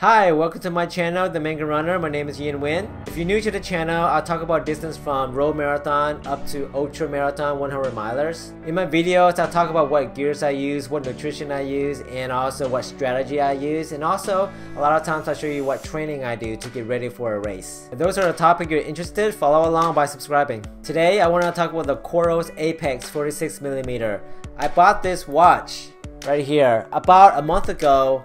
Hi, welcome to my channel, The Manga Runner. My name is Ian Win. If you're new to the channel, I'll talk about distance from road marathon up to ultra marathon 100 milers. In my videos, I'll talk about what gears I use, what nutrition I use, and also what strategy I use. And also, a lot of times I'll show you what training I do to get ready for a race. If those are the topics you're interested, follow along by subscribing. Today, I want to talk about the COROS APEX 46mm. I bought this watch right here about a month ago,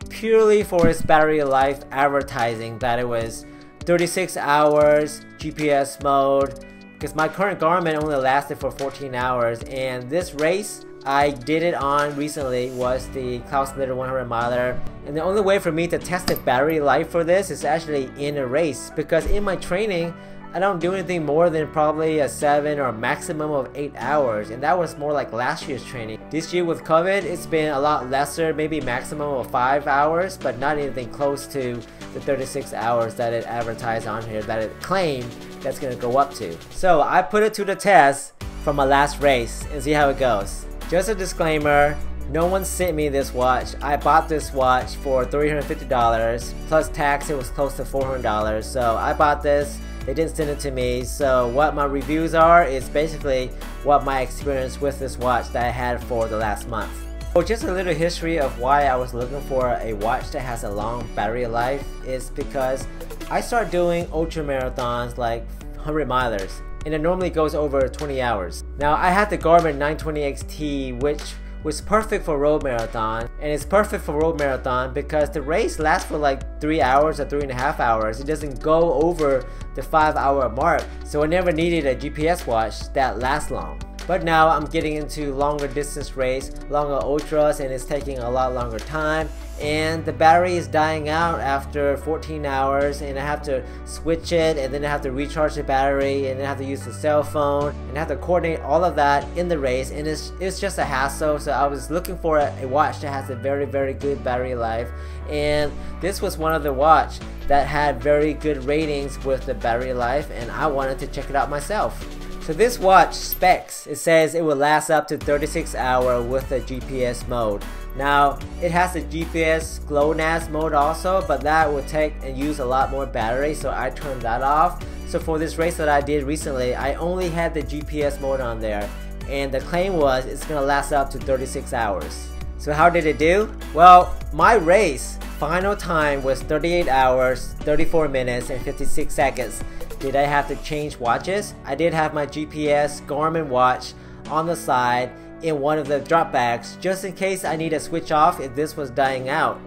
purely for its battery life, advertising that it was 36 hours GPS mode, because my current Garmin only lasted for 14 hours. And this race I did it on recently was the Klaus 100 miler, and the only way for me to test the battery life for this is actually in a race, because in my training I don't do anything more than probably a 7 or a maximum of 8 hours, and that was more like last year's training. This year with COVID, it's been a lot lesser, maybe maximum of 5 hours, but not anything close to the 36 hours that it advertised on here, that it claimed that's gonna go up to. So I put it to the test from my last race and see how it goes. Just a disclaimer, no one sent me this watch. I bought this watch for $350, plus tax it was close to $400, so I bought this. They didn't send it to me, so what my reviews are is basically what my experience with this watch that I had for the last month. So just a little history of why I was looking for a watch that has a long battery life is because I start doing ultra marathons like 100 milers, and it normally goes over 20 hours. Now I had the Garmin 920 XT, which was perfect for road marathon, and it's perfect for road marathon because the race lasts for like 3 hours or 3.5 hours. It doesn't go over the 5-hour mark, so I never needed a GPS watch that lasts long. But now I'm getting into longer distance race, longer ultras, and it's taking a lot longer time, and the battery is dying out after 14 hours, and I have to switch it, and then I have to recharge the battery, and then I have to use the cell phone, and I have to coordinate all of that in the race, and it's just a hassle. So I was looking for a watch that has a very good battery life, and this was one of the watch that had very good ratings with the battery life, and I wanted to check it out myself. So this watch specs, it says it will last up to 36 hours with the GPS mode. Now it has the GPS GLONASS mode also, but that would take and use a lot more battery, so I turned that off. So for this race that I did recently, I only had the GPS mode on there, and the claim was it's gonna last up to 36 hours. So how did it do? Well, my race final time was 38 hours, 34 minutes, and 56 seconds. Did I have to change watches? I did have my GPS Garmin watch on the side in one of the drop bags, just in case I need to switch off if this was dying out.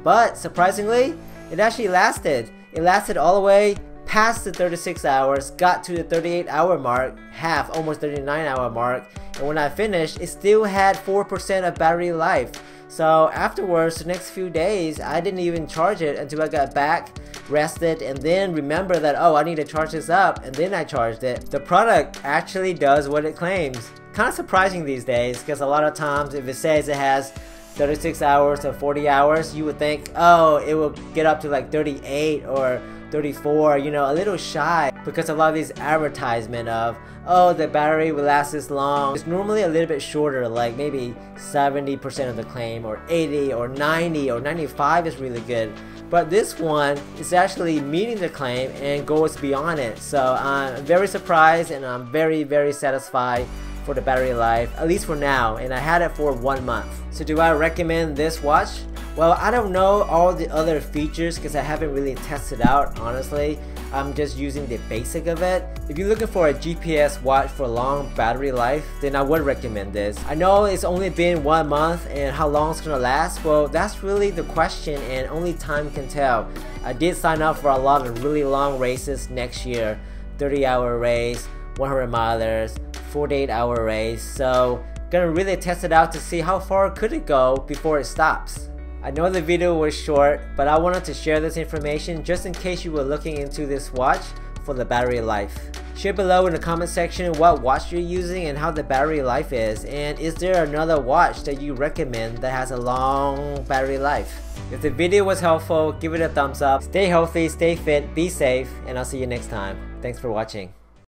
But surprisingly, it actually lasted. It lasted all the way past the 36 hours, got to the 38-hour mark, almost 39-hour mark, and when I finished, it still had 4% of battery life. So afterwards, the next few days, I didn't even charge it until I got back, rested, and then remember that, oh, I need to charge this up, and then I charged it. The product actually does what it claims. Kind of surprising these days, because a lot of times if it says it has 36 hours or 40 hours, you would think, oh, it will get up to like 38 or 34, you know, a little shy, because a lot of these advertisement of, oh, the battery will last this long. It's normally a little bit shorter, like maybe 70% of the claim, or 80 or 90 or 95 is really good. But this one is actually meeting the claim and goes beyond it. So I'm very surprised, and I'm very satisfied for the battery life, at least for now, and I had it for 1 month. So do I recommend this watch? Well, I don't know all the other features because I haven't really tested out, honestly. I'm just using the basic of it. If you're looking for a GPS watch for long battery life, then I would recommend this. I know it's only been 1 month, and how long it's gonna last, well, that's really the question, and only time can tell. I did sign up for a lot of really long races next year, 30-hour race, 100 milers, 48-hour race, so gonna really test it out to see how far could it go before it stops. I know the video was short, but I wanted to share this information just in case you were looking into this watch for the battery life. Share below in the comment section what watch you're using and how the battery life is, and is there another watch that you recommend that has a long battery life? If the video was helpful, give it a thumbs up. Stay healthy, stay fit, be safe, and I'll see you next time. Thanks for watching.